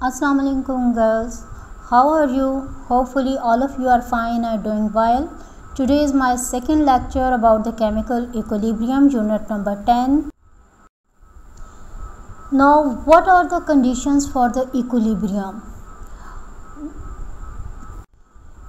Assalamu alaikum girls. How are you? Hopefully all of you are fine and doing well. Today is my second lecture about the chemical equilibrium, unit number 10. Now, what are the conditions for the equilibrium?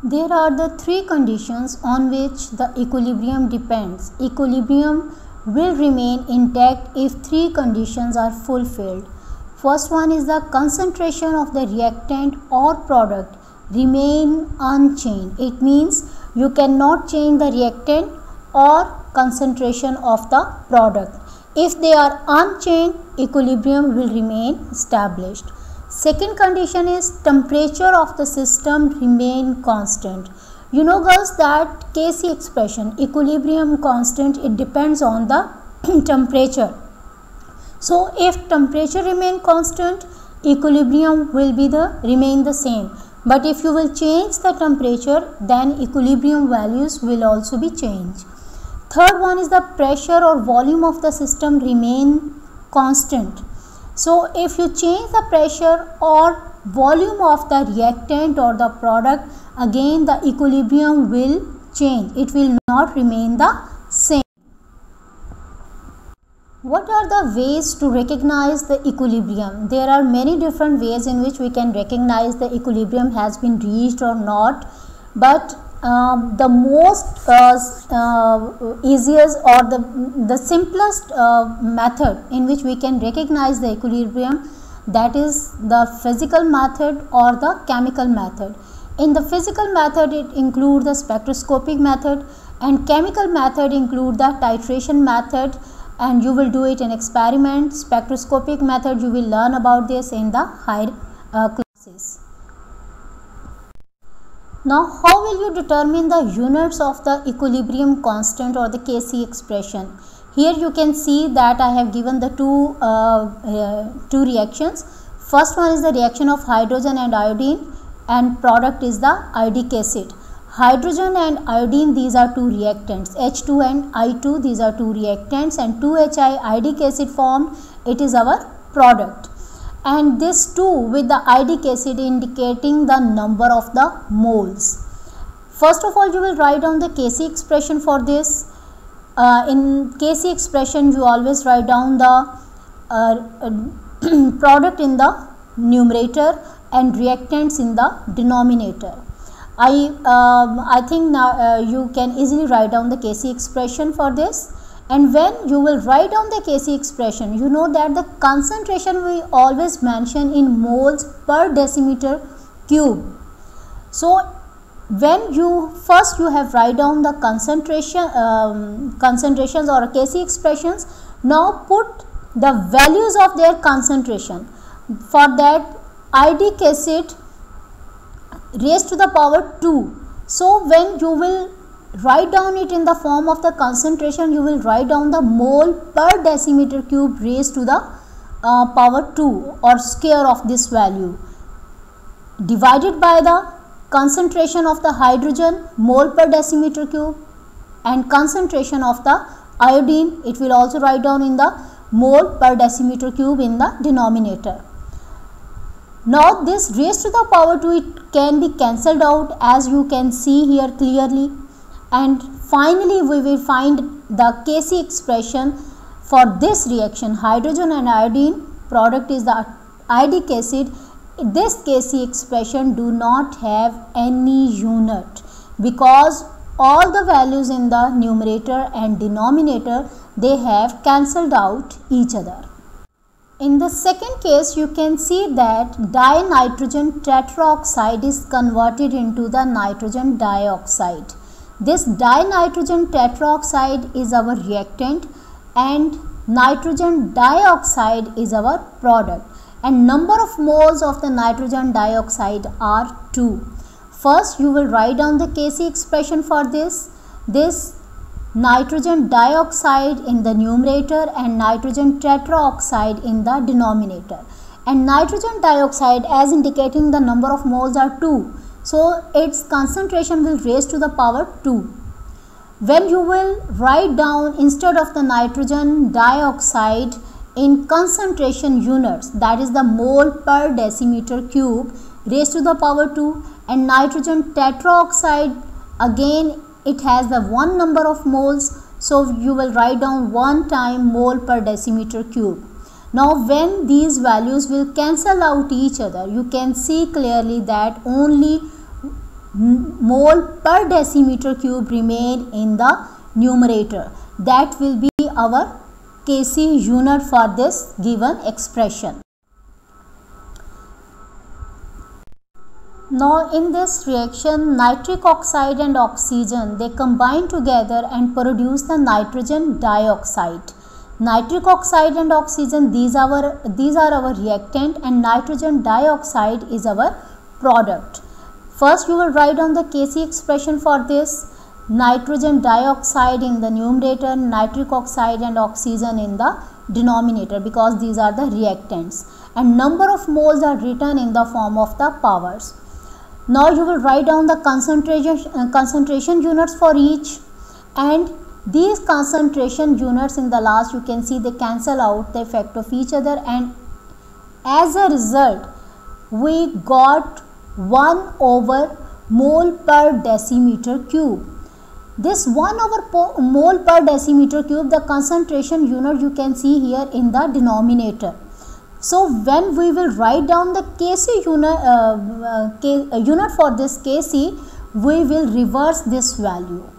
There are the three conditions on which the equilibrium depends. Equilibrium will remain intact if three conditions are fulfilled. First one is the concentration of the reactant or product remain unchanged. It means you cannot change the reactant or concentration of the product. If they are unchanged, equilibrium will remain established. Second condition is temperature of the system remain constant. You know girls that Kc expression, equilibrium constant, it depends on the temperature. So if temperature remain constant, equilibrium will be remain the same. But if you will change the temperature, then equilibrium values will also be changed. Third one is the pressure or volume of the system remain constant. So if you change the pressure or volume of the reactant or the product, again the equilibrium will change. It will not remain the same. What are the ways to recognize the equilibrium? There are many different ways in which we can recognize the equilibrium has been reached or not. But the most easiest or the simplest method in which we can recognize the equilibrium, that is the physical method or the chemical method. In the physical method, it includes the spectroscopic method, and chemical method include the titration method, and you will do it in experiment. Spectroscopic method, you will learn about this in the higher classes. Now, how will you determine the units of the equilibrium constant or the Kc expression? Here you can see that I have given the two reactions. First one is the reaction of hydrogen and iodine, and product is the iodic acid. Hydrogen and iodine, these are two reactants. H2 and I2, these are two reactants, and 2HI iodic acid formed, it is our product. And this 2 with the iodic acid indicating the number of the moles. First of all, you will write down the Kc expression for this. In Kc expression, you always write down the product in the numerator and reactants in the denominator. I think now you can easily write down the Kc expression for this. And when you will write down the Kc expression, you know that the concentration we always mention in moles per decimeter cube. So when you first you have write down the concentration concentrations or Kc expressions, now put the values of their concentration. For that, iodic acid raised to the power 2. So when you will write down it in the form of the concentration, you will write down the mole per decimeter cube raised to the power 2 or square of this value, divided by the concentration of the hydrogen, mole per decimeter cube, and concentration of the iodine, it will also write down in the mole per decimeter cube in the denominator. Now this raised to the power 2, it can be cancelled out, as you can see here clearly. And finally we will find the Kc expression for this reaction, hydrogen and iodine, product is the iodic acid. This Kc expression do not have any unit, because all the values in the numerator and denominator, they have cancelled out each other. In the second case, you can see that dinitrogen tetroxide is converted into the nitrogen dioxide. This dinitrogen tetroxide is our reactant and nitrogen dioxide is our product. And number of moles of the nitrogen dioxide are 2. First, you will write down the Kc expression for this. This nitrogen dioxide in the numerator and nitrogen tetroxide in the denominator. And nitrogen dioxide, as indicating the number of moles, are 2. So its concentration will raise to the power 2. When you will write down, instead of the nitrogen dioxide, in concentration units, that is the mole per decimeter cube raised to the power 2, and nitrogen tetroxide, again it has the one number of moles, so you will write down 1 time mole per decimeter cube. Now when these values will cancel out each other, you can see clearly that only mole per decimeter cube remain in the numerator. That will be our Kc unit for this given expression. Now in this reaction, nitric oxide and oxygen, they combine together and produce the nitrogen dioxide. Nitric oxide and oxygen, these are our reactant, and nitrogen dioxide is our product. First you will write down the Kc expression for this. Nitrogen dioxide in the numerator, nitric oxide and oxygen in the denominator, because these are the reactants, and number of moles are written in the form of the powers. Now you will write down the concentration units for each, and these concentration units in the last, you can see they cancel out the effect of each other, and as a result we got 1 over mole per decimeter cube. This 1 over mole per decimeter cube, the concentration unit you can see here in the denominator. So when we will write down the Kc unit for this Kc, we will reverse this value.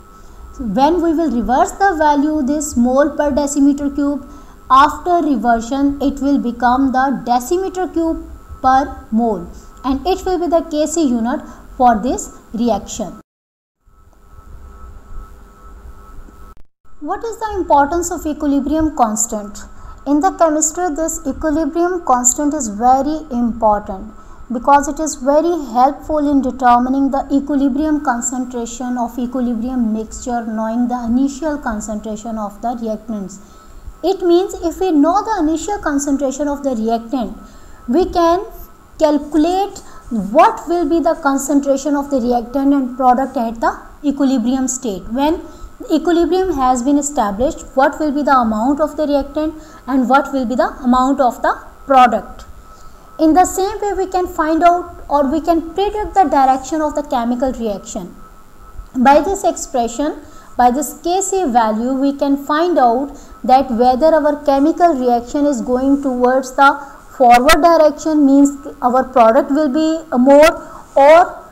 When we will reverse the value, this mole per decimeter cube, after reversion it will become the decimeter cube per mole, and it will be the Kc unit for this reaction. What is the importance of equilibrium constant? In the chemistry, this equilibrium constant is very important because it is very helpful in determining the equilibrium concentration of equilibrium mixture, knowing the initial concentration of the reactants. It means if we know the initial concentration of the reactant, we can calculate what will be the concentration of the reactant and product at the equilibrium state. When equilibrium has been established, what will be the amount of the reactant and what will be the amount of the product. In the same way, we can find out or we can predict the direction of the chemical reaction. By this expression, by this Kc value, we can find out that whether our chemical reaction is going towards the forward direction, means our product will be more, or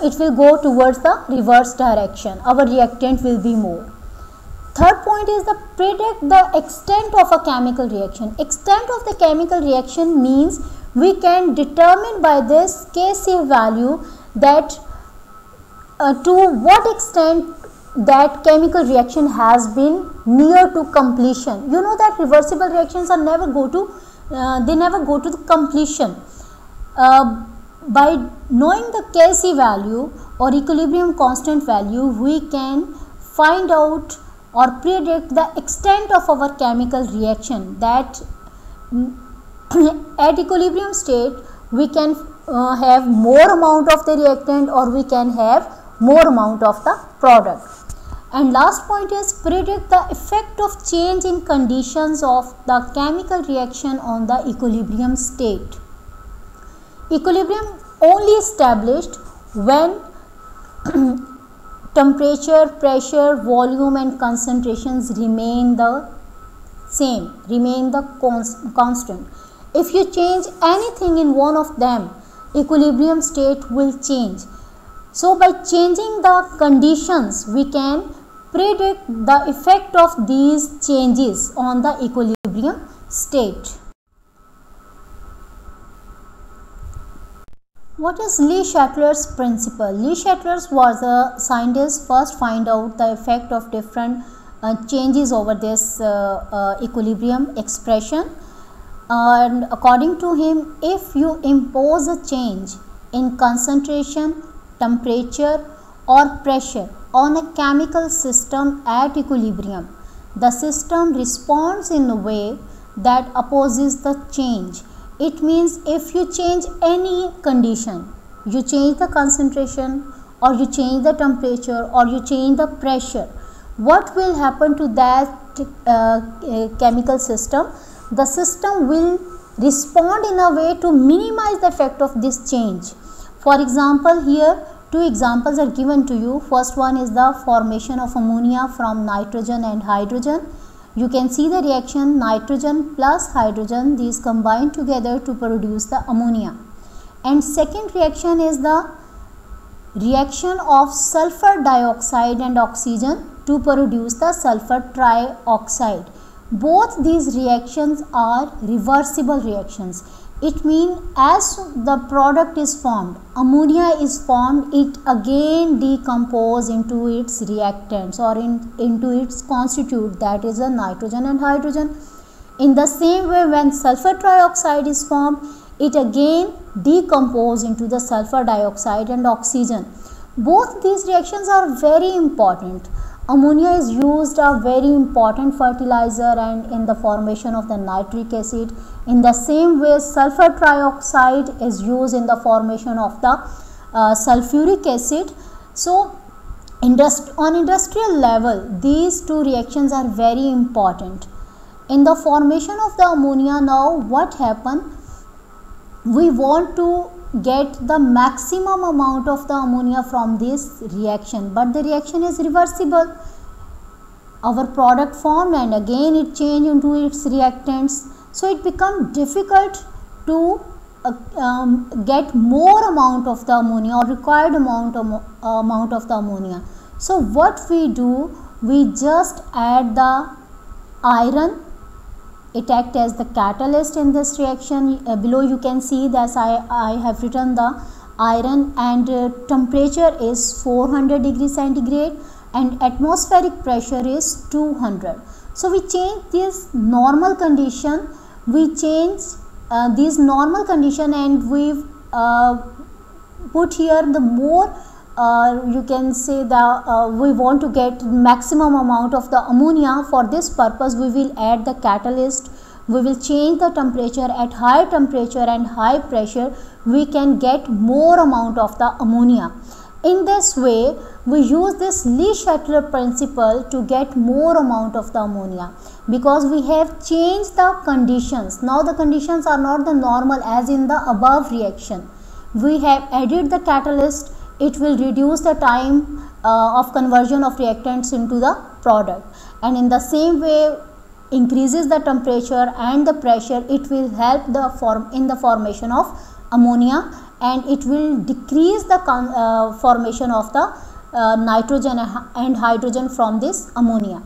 it will go towards the reverse direction, our reactant will be more. Third point is the predict the extent of a chemical reaction. Extent of the chemical reaction means we can determine by this Kc value that to what extent that chemical reaction has been near to completion. You know that reversible reactions are never go to the completion. By knowing the Kc value or equilibrium constant value, we can find out or predict the extent of our chemical reaction, that at equilibrium state we can have more amount of the reactant or we can have more amount of the product. And last point is predict the effect of change in conditions of the chemical reaction on the equilibrium state. Equilibrium only established when temperature, pressure, volume and concentrations remain the same, remain the constant. If you change anything in one of them, equilibrium state will change. So by changing the conditions, we can predict the effect of these changes on the equilibrium state. What is Le-Chatelier's principle? Le-Chatelier's was a scientist first find out the effect of different changes over this equilibrium expression, and according to him, if you impose a change in concentration, temperature or pressure on a chemical system at equilibrium, the system responds in a way that opposes the change. It means if you change any condition, you change the concentration or you change the temperature or you change the pressure, what will happen to that chemical system? the system will respond in a way to minimize the effect of this change. For example, here two examples are given to you. First one is the formation of ammonia from nitrogen and hydrogen. You can see the reaction nitrogen plus hydrogen, these combine together to produce the ammonia. And second reaction is the reaction of sulfur dioxide and oxygen to produce the sulfur trioxide. Both these reactions are reversible reactions. It means as the product is formed, ammonia is formed, it again decomposes into its reactants or into its constituent, that is a nitrogen and hydrogen. In the same way, when sulfur trioxide is formed, it again decomposes into the sulfur dioxide and oxygen. Both these reactions are very important. Ammonia is used a very important fertilizer and in the formation of the nitric acid. In the same way, sulfur trioxide is used in the formation of the sulfuric acid. So, on industrial level, these two reactions are very important. In the formation of the ammonia, now what happens? We want to get the maximum amount of the ammonia from this reaction, but the reaction is reversible. Our product formed and again it changed into its reactants, so it becomes difficult to get more amount of the ammonia or required amount of the ammonia. So what we do, we just add the iron. It acts as the catalyst in this reaction. Below you can see that I have written the iron, and temperature is 400 degrees centigrade and atmospheric pressure is 200. So we change this normal condition, and we put here the more you can say the we want to get maximum amount of the ammonia. For this purpose, we will add the catalyst. We will change the temperature. At high temperature and high pressure, we can get more amount of the ammonia. In this way, we use this Le-Chatelier principle to get more amount of the ammonia, because we have changed the conditions. Now the conditions are not the normal as in the above reaction. We have added the catalyst. It will reduce the time of conversion of reactants into the product, and in the same way increases the temperature and the pressure. It will help in the formation of ammonia, and it will decrease the formation of the nitrogen and hydrogen from this ammonia.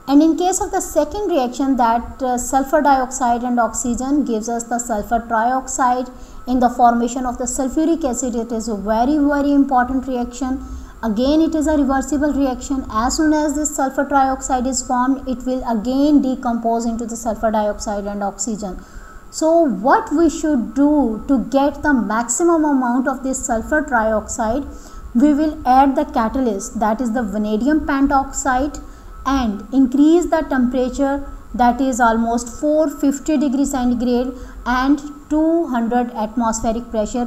And in case of the second reaction, that sulfur dioxide and oxygen gives us the sulfur trioxide. In the formation of the sulfuric acid, it is a very important reaction. Again, it is a reversible reaction. As soon as this sulfur trioxide is formed, it will again decompose into the sulfur dioxide and oxygen. So what we should do to get the maximum amount of this sulfur trioxide, we will add the catalyst, that is the vanadium pentoxide, and increase the temperature, that is almost 450 degrees centigrade and 200 atmospheric pressure,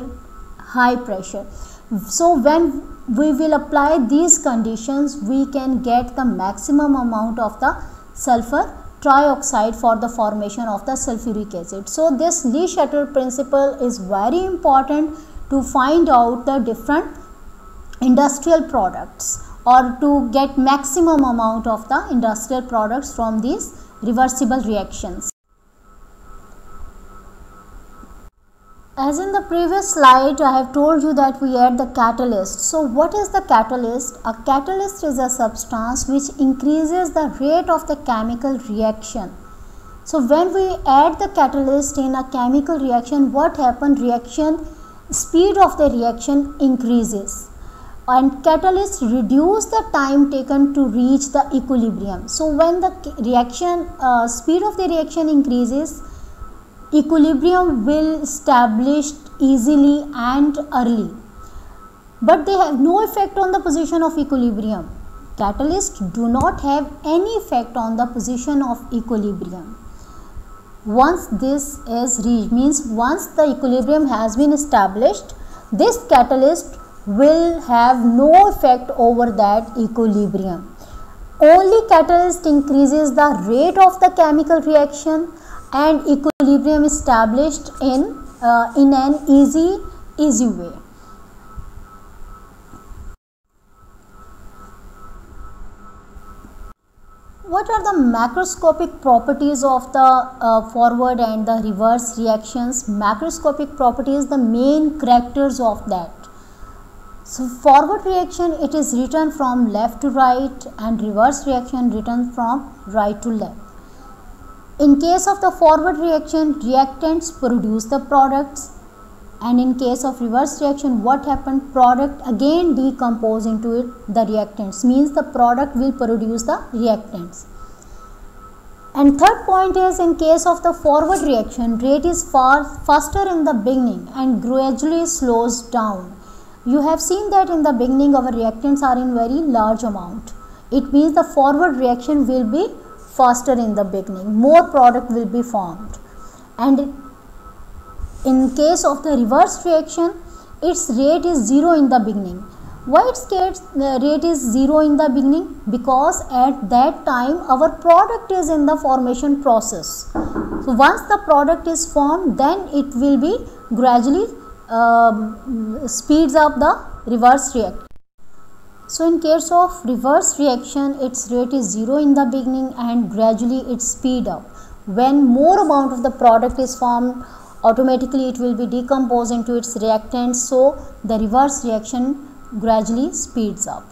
high pressure. So when we will apply these conditions, we can get the maximum amount of the sulfur trioxide for the formation of the sulfuric acid. So this Le-Chatelier principle is very important to find out the different industrial products, or to get maximum amount of the industrial products from these reversible reactions. As in the previous slide, I have told you that we add the catalyst. So what is the catalyst? A catalyst is a substance which increases the rate of the chemical reaction. So when we add the catalyst in a chemical reaction, what happens? Speed of the reaction increases, and catalyst reduce the time taken to reach the equilibrium. So when the reaction speed of the reaction increases, equilibrium will establish easily and early, but they have no effect on the position of equilibrium. Catalysts do not have any effect on the position of equilibrium. Once this is reached, means once the equilibrium has been established, this catalyst will have no effect over that equilibrium. only catalyst increases the rate of the chemical reaction and equilibrium established in an easy way. What are the macroscopic properties of the forward and the reverse reactions? Macroscopic property is the main characters of that. So forward reaction, it is written from left to right, and reverse reaction written from right to left. In case of the forward reaction, reactants produce the products, and in case of reverse reaction, what happened? Product again decompose into it, the reactants, means the product will produce the reactants. And third point is, in case of the forward reaction, rate is far faster in the beginning and gradually slows down. You have seen that in the beginning our reactants are in very large amount. It means the forward reaction will be faster in the beginning, more product will be formed. And in case of the reverse reaction, its rate is 0 in the beginning. Why its rate is 0 in the beginning? Because at that time our product is in the formation process. So once the product is formed, then it will be gradually speeds up the reverse reaction. So in case of reverse reaction, its rate is 0 in the beginning and gradually it speed up. When more amount of the product is formed, automatically it will be decomposed into its reactants, so the reverse reaction gradually speeds up.